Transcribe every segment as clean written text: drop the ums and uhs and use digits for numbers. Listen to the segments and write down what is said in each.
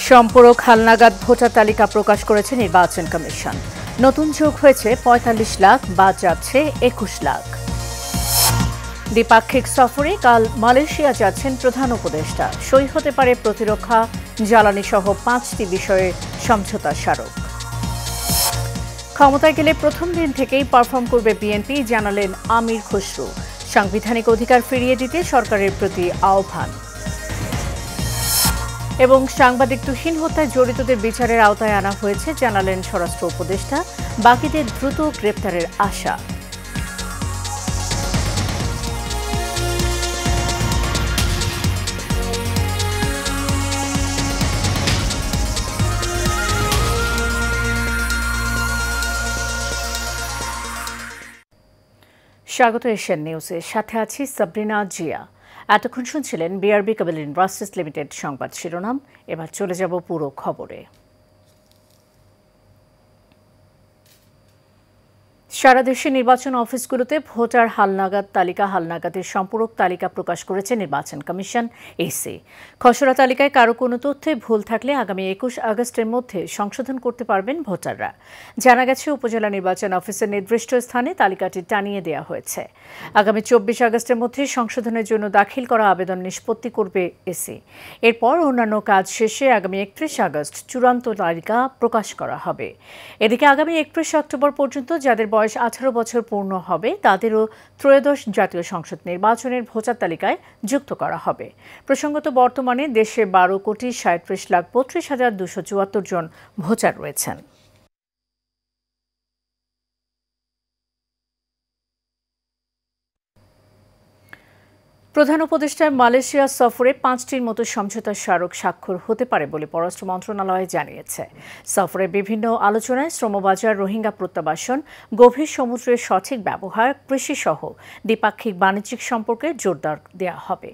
সম্পূরক হালনাগাদ ভোটার তালিকা প্রকাশ করেছে নির্বাচন কমিশন। নতুন যোগ হয়েছে ৪৫ লাখ, বাদ যাচ্ছে ২১ লাখ। দ্বিপাক্ষিক সফরে কাল মালয়েশিয়া যাচ্ছেন প্রধান উপদেষ্টা। সই হতে পারে প্রতিরক্ষা, জ্বালানি সহ ৫টি বিষয়ে সমঝোতা স্মারক। ক্ষমতায় গেলে প্রথম দিন থেকেই পারফর্ম করবে বিএনপি, জানালেন আমির খসরু। সাংবিধানিক অধিকার ফিরিয়ে দিতে সরকারের প্রতি আহ্বান। এবং সাংবাদিক তুহিন হত্যায় জড়িতদের বিচারের আওতায় আনা হয়েছে, জানালেন স্বরাষ্ট্র উপদেষ্টা। বাকিদের দ্রুত গ্রেপ্তারের আশা। স্বাগত এশিয়ান নিউজে, সাথে আছি সাবরিনা জিয়া। এতক্ষণ শুনছিলেন বিআরবি কেবল ইন্ডাস্ট্রিজ লিমিটেড সংবাদ শিরোনাম। এবার চলে যাব পুরো খবরে। সারা দেশে নির্বাচন অফিসগুলোতে ভোটার হালনাগাদের সম্পূরক তালিকা প্রকাশ করেছে নির্বাচন কমিশন ইসি। খসড়া তালিকায় কারো কোনো তথ্যে ভুল থাকলে আগামী ২১ আগস্টের মধ্যে সংশোধন করতে পারবেন ভোটাররা। জানা গেছে, উপজেলা নির্বাচন অফিসের নির্দিষ্ট স্থানে তালিকাটি টানিয়ে দেওয়া হয়েছে। আগামী ২৪ আগস্টের মধ্যে সংশোধনের জন্য দাখিল করা আবেদন নিষ্পত্তি করবে ইসি। এরপর অন্যান্য কাজ শেষে আগামী ৩১ আগস্ট চূড়ান্ত তালিকা প্রকাশ করা হবে। এদিকে আগামী ৩১ অক্টোবর পর্যন্ত যাদের বয়স ১৮ বছর পূর্ণ হবে তাদেরও ত্রয়োদশ জাতীয় সংসদ নির্বাচনের ভোটার তালিকায় যুক্ত করা হবে। প্রসঙ্গত, বর্তমানে দেশে ১২,৩৭,৩২,২৭৪ জন ভোটার রয়েছেন। প্রধান উপদেষ্টার মালয়েশিয়া সফরে ৫টির মতো সমঝোতা স্মারক স্বাক্ষর হতে পারে বলে পররাষ্ট্র মন্ত্রণালয় জানিয়েছে। সফরে বিভিন্ন আলোচনায় শ্রমবাজার, রোহিঙ্গা প্রত্যাবাসন, গভীর সমুদ্রের সঠিক ব্যবহার, কৃষিসহ দ্বিপাক্ষিক বাণিজ্যিক সম্পর্কে জোরদার দেওয়া হবে।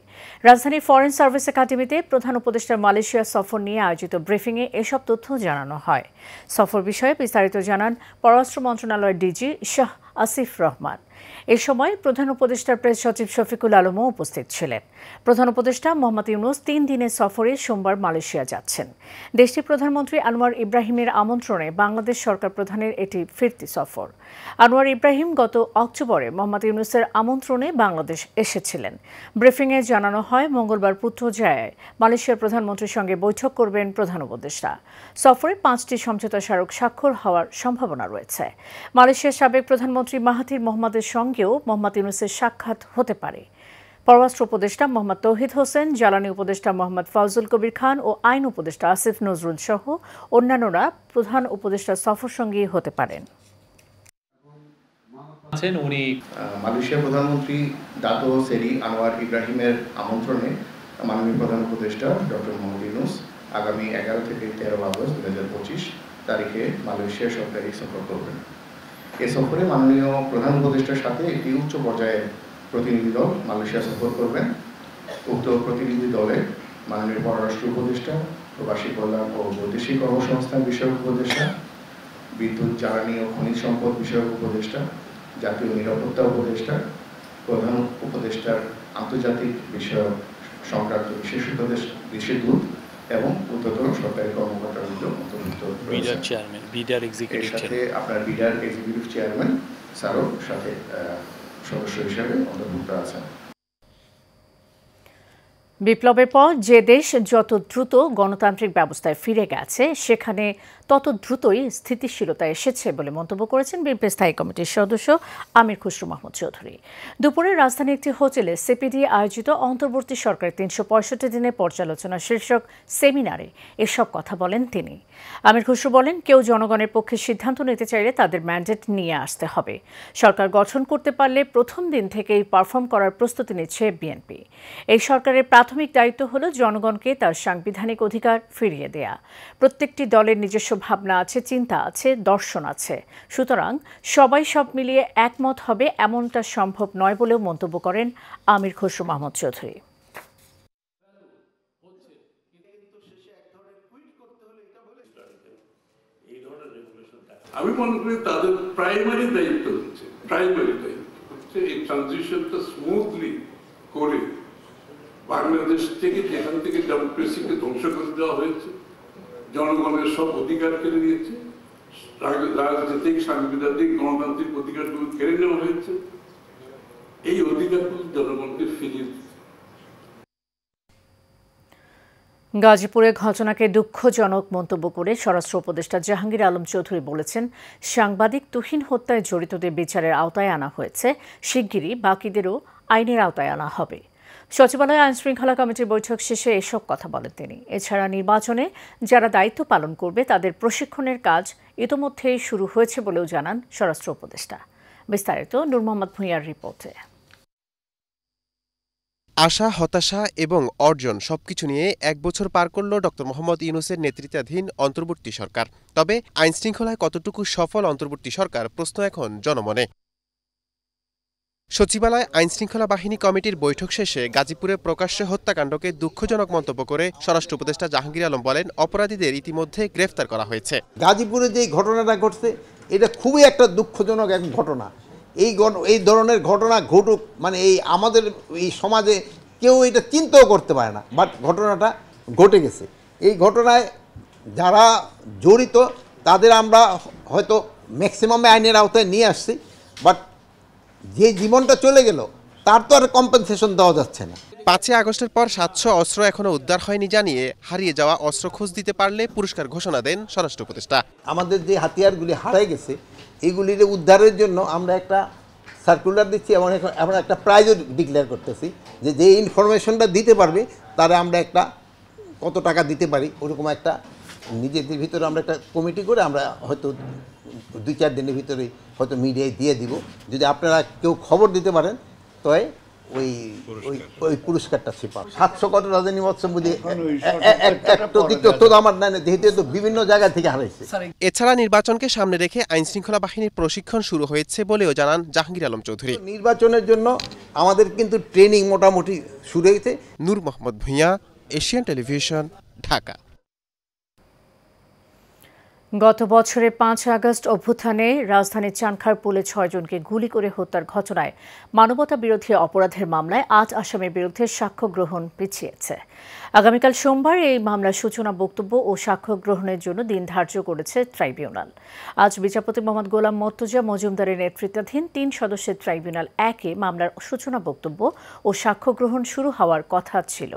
রাজধানীর ফরেন সার্ভিস একাডেমিতে প্রধান উপদেষ্টার মালয়েশিয়া সফর নিয়ে আয়োজিত ব্রিফিংয়ে এসব তথ্য জানানো হয়। সফর বিষয়ে বিস্তারিত জানান পররাষ্ট্র মন্ত্রণালয়ের ডিজি শাহ আসিফ রহমান। এ সময় প্রধান উপদেষ্টার প্রেস সচিব শফিকুল আলমও উপস্থিত ছিলেন। প্রধান উপদেষ্টা মোহাম্মদ ইউনূস ৩ দিনের সফরে সোমবার মালয়েশিয়া যাচ্ছেন। দেশটির প্রধানমন্ত্রী আনোয়ার ইব্রাহিমের আমন্ত্রণে বাংলাদেশ সরকার প্রধানের এটি ফিরতি সফর। আনোয়ার ইব্রাহিম গত অক্টোবরে মোহাম্মদ ইউনূসের আমন্ত্রণে বাংলাদেশ এসেছিলেন। ব্রিফিংয়ে জানানো হয়, মঙ্গলবার পুত্রজায়ায় মালয়েশিয়ার প্রধানমন্ত্রীর সঙ্গে বৈঠক করবেন প্রধান উপদেষ্টা। সফরে ৫টি সমঝোতা স্মারক স্বাক্ষর হওয়ার সম্ভাবনা রয়েছে। মালয়েশিয়ার সাবেক প্রধানমন্ত্রী মাহাথির মোহাম্মদের সঙ্গেও মোহাম্মদ ইউনূসের সাক্ষাৎ হতে পারে। পররাষ্ট্র উপদেষ্টা মোহাম্মদ তৌহিদ হোসেন, জ্বালানি উপদেষ্টা মোহাম্মদ ফাউজুল কবির খান ও আইন উপদেষ্টা আসিফ নজরুল সহ অন্যান্যরা প্রধান উপদেষ্টার সফর সঙ্গী হতে পারেন। উনি মালয়েশিয়ার প্রধানমন্ত্রী দাতো সেরি আনোয়ার ইব্রাহিমের আমন্ত্রণে মাননীয় প্রধান উপদেষ্টা ডক্টর মোহাম্মদ ইউনূস আগামী ১১ থেকে ১৩ আগস্ট ২০২৫ তারিখে মালয়েশিয়া সরকারি সফর করবেন। এ সফরে মাননীয় প্রধান উপদেষ্টার সাথে একটি উচ্চ পর্যায়ের প্রতিনিধি দল মালয়েশিয়া সফর করবেন। উক্ত প্রতিনিধি দলে মাননীয় পররাষ্ট্র উপদেষ্টা, প্রবাসী কল্যাণ ও বৈদেশিক কর্মসংস্থান বিষয়ক উপদেষ্টা, বিদ্যুৎ, জ্বালানি ও খনিজ সম্পদ বিষয়ক উপদেষ্টা, জাতীয় নিরাপত্তা উপদেষ্টা, প্রধান উপদেষ্টার আন্তর্জাতিক বিষয়ক সংক্রান্ত বিশেষ দূত এবং উচ্চতর সরকারি কর্মকর্তাবৃন্দ অন্তর্ভুক্ত রয়েছেন। এর সাথে আপনার বিডার এক্সিকিউটিভ চেয়ারম্যান স্যারও সাথে সদস্য হিসেবে অন্তর্ভুক্ত আছেন। বিপ্লবের পর যে দেশ যত দ্রুত গণতান্ত্রিক ব্যবস্থায় ফিরে গেছে, সেখানে তত দ্রুতই স্থিতিশীলতা এসেছে বলে মন্তব্য করেছেন বিএনপি স্থায়ী কমিটির সদস্য আমির খসরু মাহমুদ চৌধুরী। দুপুরে রাজধানীর একটি হোটেলে সিপিডি আয়োজিত অন্তর্বর্তী সরকারের ৩৬৫ দিনের পর্যালোচনা শীর্ষক সেমিনারে এসব কথা বলেন তিনি। আমির খসরু বলেন, কেউ জনগণের পক্ষে সিদ্ধান্ত নিতে চাইলে তাদের ম্যান্ডেট নিয়ে আসতে হবে। সরকার গঠন করতে পারলে প্রথম দিন থেকেই পারফর্ম করার প্রস্তুতি নিচ্ছে বিএনপি। এই সরকারের প্রাথমিক দায়িত্ব হল জনগণকে তার সাংবিধানিক অধিকার ফিরিয়ে দেয়া। প্রত্যেকটি দলের নিজস্ব ভাবনা আছে, চিন্তা আছে, দর্শন আছে। সুতরাং সবাই সব মিলিয়ে একমত হবে এমনটা সম্ভব নয় বলেও মন্তব্য করেন আমির খসরু মাহমুদ চৌধুরী। আমি মনে করি তাদের প্রাইমারি দায়িত্ব হচ্ছে এই ট্রানজিশনটা স্মুথলি করে বাংলাদেশ থেকে, যেখান থেকে ডেমোক্রেসিকে ধ্বংস করে দেওয়া হয়েছে, জনগণের সব অধিকার কেড়ে নিয়েছে, রাজনৈতিক, সাংবিধানিক, গণতান্ত্রিক অধিকারগুলো কেড়ে নেওয়া হয়েছে। এই অধিকারগুলো জনগণকে ফিরিয়ে দিতে। গাজীপুরে ঘটনাকে দুঃখজনক মন্তব্য করে স্বরাষ্ট্র উপদেষ্টা জাহাঙ্গীর আলম চৌধুরী বলেছেন, সাংবাদিক তুহিন হত্যায় জড়িতদের বিচারের আওতায় আনা হয়েছে, শিগগিরই বাকিদেরও আইনের আওতায় আনা হবে। সচিবালয়ে আইনশৃঙ্খলা কমিটির বৈঠক শেষে এসব কথা বলেন তিনি। এছাড়া নির্বাচনে যারা দায়িত্ব পালন করবে তাদের প্রশিক্ষণের কাজ ইতোমধ্যেই শুরু হয়েছে বলেও জানান স্বরাষ্ট্র উপদেষ্টা। বিস্তারিত নূর মোহাম্মদ ভূঁইয়ার রিপোর্টে। আশা, হতাশা এবং অর্জন সবকিছু নিয়ে ১ বছর পার করল ডক্টর মোহাম্মদ ইউনূসের নেতৃত্বাধীন অন্তর্বর্তী সরকার। তবে আইনশৃঙ্খলায় কতটুকু সফল অন্তর্বর্তী সরকার, প্রশ্ন এখন জনমনে। সচিবালয় আইনশৃঙ্খলা বাহিনী কমিটির বৈঠক শেষে গাজীপুরে প্রকাশ্যে হত্যাকাণ্ডকে দুঃখজনক মন্তব্য করে স্বরাষ্ট্র উপদেষ্টা জাহাঙ্গীর আলম বলেন, অপরাধীদের ইতিমধ্যে গ্রেফতার করা হয়েছে। গাজীপুরে যে ঘটনাটা ঘটছে এটা খুবই একটা দুঃখজনক এক ঘটনা। এই ধরনের ঘটনা ঘটুক মানে এই আমাদের এই সমাজে কেউ এটা চিন্তাও করতে পারে না, বাট ঘটনাটা ঘটে গেছে। এই ঘটনায় যারা জড়িত তাদের আমরা হয়তো ম্যাক্সিমামে আইনের আওতায় নিয়ে আসছি, বাট যে জীবনটা চলে গেল তার তো আর কম্পেনসেশন দেওয়া যাচ্ছে না। ৫ আগস্টের পর ৭০০ অস্ত্র এখনো উদ্ধার হয়নি জানিয়ে হারিয়ে যাওয়া অস্ত্র খোঁজ দিতে পারলে পুরস্কার ঘোষণা দেন স্বরাষ্ট্র উপদেষ্টা। আমাদের যে হাতিয়ারগুলি হারাই গেছে এইগুলির উদ্ধারের জন্য আমরা একটা সার্কুলার দিচ্ছি এবং এখন একটা প্রাইজও ডিক্লেয়ার করতেছি যে ইনফরমেশনটা দিতে পারবে তারা আমরা একটা কত টাকা দিতে পারি, ওরকম একটা নিজেদের ভিতরে আমরা একটা কমিটি করে আমরা হয়তো ২-৪ দিনের ভিতরে হয়তো মিডিয়ায় দিয়ে দিব। যদি আপনারা কেউ খবর দিতে পারেন তো ওই পুরস্কারটা সে পাবে। ৭০০ কত রাজধানী মৎস্য বুঝি আমার না, যেহেতু বিভিন্ন জায়গা থেকে হারাইছে। এছাড়া নির্বাচনকে সামনে রেখে আইনশৃঙ্খলা বাহিনীর প্রশিক্ষণ শুরু হয়েছে বলেও জানান জাহাঙ্গীর আলম চৌধুরী। নির্বাচনের জন্য আমাদের কিন্তু ট্রেনিং মোটামুটি শুরু হয়েছে। নূর মোহাম্মদ ভূঁইয়া, এশিয়ান টেলিভিশন, ঢাকা। গত বছরের ৫ আগস্ট অভ্যুত্থানে রাজধানীর চানখারপুলে ৬ জনকে গুলি করে হত্যার ঘটনায় মানবতা বিরোধী অপরাধের মামলায় ৮ আসামির বিরুদ্ধে সাক্ষ্য গ্রহণ পিছিয়েছে। আগামীকাল সোমবার এই মামলার সূচনা বক্তব্য ও সাক্ষ্য গ্রহণের জন্য দিন ধার্য করেছে ট্রাইব্যুনাল। আজ বিচারপতি মোহাম্মদ গোলাম মর্তুজা মজুমদারের নেতৃত্বাধীন ৩ সদস্যের ট্রাইব্যুনাল ১-এ মামলার সূচনা বক্তব্য ও সাক্ষ্য গ্রহণ শুরু হওয়ার কথা ছিল,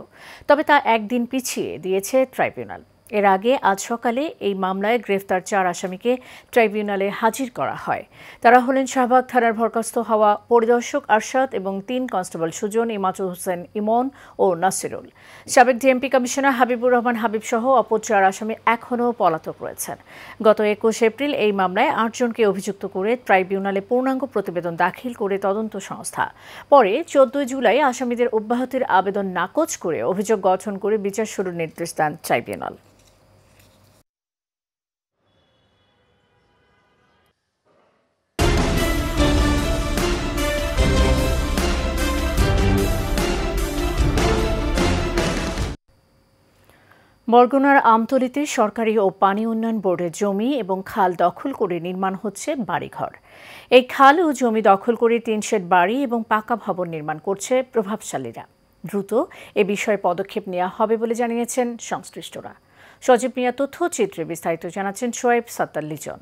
তবে তা একদিন পিছিয়ে দিয়েছে ট্রাইব্যুনাল। এর আগে আজ সকালে এই মামলায় গ্রেফতার ৪ আসামিকে ট্রাইব্যুনালে হাজির করা হয়। তারা হলেন শাহবাগ থানার বরখাস্ত হওয়া পরিদর্শক আরশাদ এবং ৩ কনস্টেবল সুজন, ইমাদুল হোসেন ইমন ও নাসিরুল। সাবেক ডিএমপি কমিশনার হাবিবুর রহমান হাবিব সহ অপর ৪ আসামি এখনও পলাতক রয়েছেন। গত ২১ এপ্রিল এই মামলায় ৮ জনকে অভিযুক্ত করে ট্রাইব্যুনালে পূর্ণাঙ্গ প্রতিবেদন দাখিল করে তদন্ত সংস্থা। পরে ১৪ জুলাই আসামিদের অব্যাহতির আবেদন নাকচ করে অভিযোগ গঠন করে বিচার শুরুর নির্দেশ দেন ট্রাইব্যুনাল। বরগুনার আমতলীতে সরকারি ও পানি উন্নয়ন বোর্ডের জমি এবং খাল দখল করে নির্মাণ হচ্ছে বাড়িঘর। এই খাল ও জমি দখল করে ৩ শেড বাড়ি এবং পাকা ভবন নির্মাণ করছে প্রভাবশালীরা। দ্রুত এ বিষয়ে পদক্ষেপ নেওয়া হবে বলে জানিয়েছেন সংশ্লিষ্টরা। সজীব মিয়া তথ্যচিত্রে বিস্তারিত জানাচ্ছেন শোয়েব সাত্তার লিজন।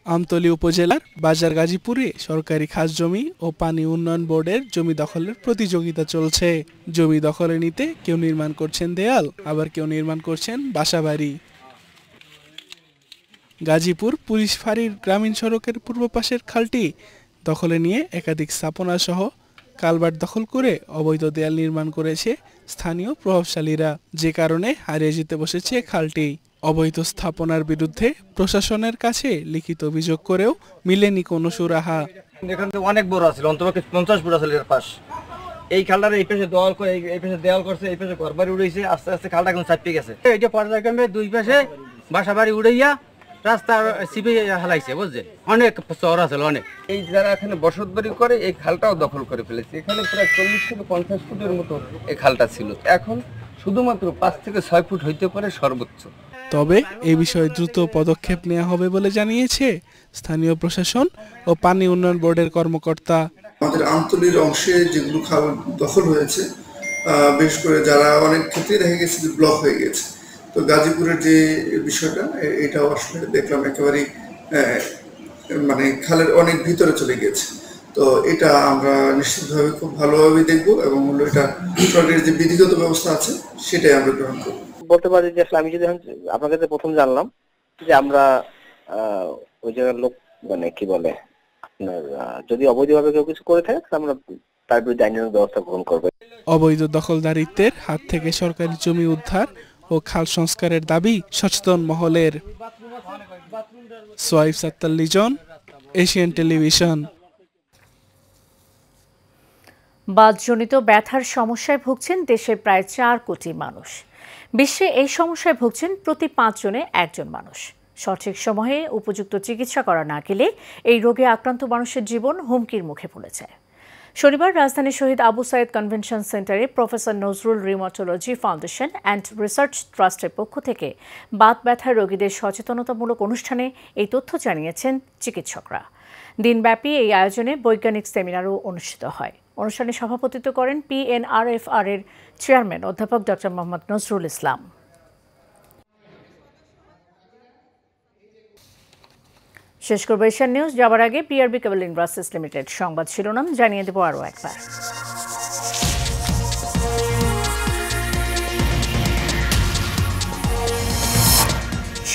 আমতলী উপজেলার বাজার গাজীপুরে সরকারি খাস জমি ও পানি উন্নয়ন বোর্ডের জমি দখলের প্রতিযোগিতা চলছে। জমি দখলে নিতে কেউ নির্মাণ করছেন দেয়াল, আবার কেউ নির্মাণ করছেন বাসাবাড়ি। গাজীপুর পুলিশ ফাঁড়ির গ্রামীণ সড়কের পূর্ব পাশের খালটি দখলে নিয়ে একাধিক স্থাপনা সহ কালভার্ট দখল করে অবৈধ দেয়াল নির্মাণ করেছে স্থানীয় প্রভাবশালীরা, যে কারণে হারিয়ে যেতে বসেছে খালটি। অবৈধ স্থাপনার বিরুদ্ধে প্রশাসনের কাছে লিখিত অভিযোগ করেও মিলেনি কোনো সুরাহা। এখানে অনেক বড় আছে, অন্তত 50 ফুট আছে এর পাশ। এই খালটার এই পাশে দেওয়াল করে, এই পাশে দেওয়াল করছে, এই পাশে ঘরবাড়ি উড়াইছে, আস্তে আস্তে খালটা এখন চাপিয়ে গেছে। এইটা পর্যায়ক্রমে দুই পাশে বাসাবাড়ি উড়াইয়া রাস্তা সিপে হালাইছে, বুঝছেন? অনেক চর আছে, অনেক। এই যারা এখানে বসত বাড়ি করে এই খালটাও দখল করে ফেলেছে। এখানে প্রায় 40 থেকে 50 ফুটের মতো এই খালটা ছিল, এখন শুধুমাত্র 5 থেকে 6 ফুট হইতে পারে সর্বোচ্চ। তবে এই বিষয়ে দ্রুত পদক্ষেপ নেওয়া হবে বলে জানিয়েছে স্থানীয় প্রশাসন ও পানি উন্নয়ন বোর্ডের কর্মকর্তা। আমাদের আমতলীর অংশে যেগুলো খাল দখল হয়েছে, বিশেষ করে যারা অনেক ক্ষেত্রে দেখা গেছে ব্লক হয়ে গেছে, তো গাজীপুরের যে বিষয়টা এটাও আসলে দেখলাম একেবারেই মানে খালের অনেক ভিতরে চলে গেছে। তো এটা আমরা নিশ্চিতভাবে খুব ভালোভাবে দেখব এবং হলো এটা সরকারের যে বিধিগত ব্যবস্থা আছে সেটাই আমরা গ্রহণ করব। বলতে পারি যে আসলে আমি যদি আপনার কাছে প্রথম জানলাম যে আমরা ওই জায়গার লোক মানে কি বলে আপনার যদি অবৈধভাবে কেউ কিছু করে থাকে আমরা তার বিরুদ্ধে আইনানুগ ব্যবস্থা গ্রহণ করবো। অবৈধ দখলদারিত্বের হাত থেকে সরকারি জমি উদ্ধার ও খাল সংস্কারের দাবি সচেতন মহলের। সোয়াইব সাত্তার লিজন, এশিয়ান টেলিভিশন। বাতজনিত ব্যথার সমস্যায় ভুগছেন দেশের প্রায় 4 কোটি মানুষ। বিশ্বে এই সমস্যায় ভুগছেন প্রতি 5 জনে 1 জন মানুষ। সঠিক সময়ে উপযুক্ত চিকিৎসা করা না গেলে এই রোগে আক্রান্ত মানুষের জীবন হুমকির মুখে পড়েছে। শনিবার রাজধানীর শহীদ আবু সাইদ কনভেনশন সেন্টারে professor Nazrul rheumatology foundation and research ট্রাস্টের পক্ষ থেকে বাত ব্যথার রোগীদের সচেতনতামূলক অনুষ্ঠানে এই তথ্য জানিয়েছেন চিকিৎসকরা। দিনব্যাপী এই আয়োজনে বৈজ্ঞানিক সেমিনারও অনুষ্ঠিত হয়। অনুষ্ঠানে সভাপতিত্ব করেন PNRFR এর চেয়ারম্যান অধ্যাপক ডক্টর মোহাম্মদ নজরুল ইসলাম। শেষ করব এশিয়ান নিউজ। যাবার আগে PRB কেবল ইন্ডাস্ট্রিজ লিমিটেড সংবাদ শিরোনাম জানিয়ে দেব আরও একবার।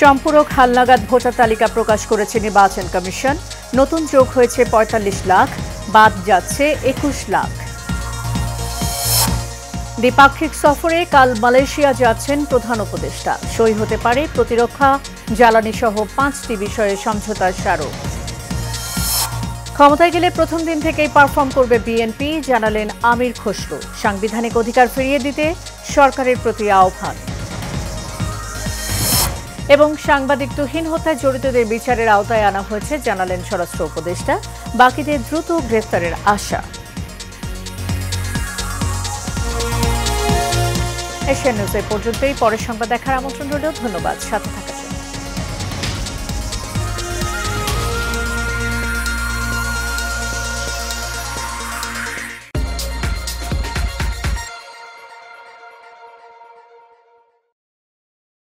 সম্পূরক হালনাগাদ ভোটার তালিকা প্রকাশ করেছে নির্বাচন কমিশন। নতুন যোগ হয়েছে ৪৫ লাখ, বাদ যাচ্ছে ২১ লাখ। দ্বিপাক্ষিক সফরে কাল মালয়েশিয়া যাচ্ছেন প্রধান উপদেষ্টা। সই হতে পারে প্রতিরক্ষা, জ্বালানি সহ 5টি বিষয়ে সমঝোতার স্মারক। ক্ষমতায় গেলে প্রথম দিন থেকেই পারফর্ম করবে বিএনপি, জানালেন আমির খসরু। সাংবিধানিক অধিকার ফিরিয়ে দিতে সরকারের প্রতি আহ্বান। এবং সাংবাদিক তুহিন হত্যায় জড়িতদের বিচারের আওতায় আনা হয়েছে, জানালেন স্বরাষ্ট্র উপদেষ্টা। বাকিদের দ্রুত গ্রেফতারের আশা। এশিয়ান নিউজ এই পর্যন্তই। পরের সংবাদ দেখার আমন্ত্রণ রইল। ধন্যবাদ সাথে থাকার জন্য।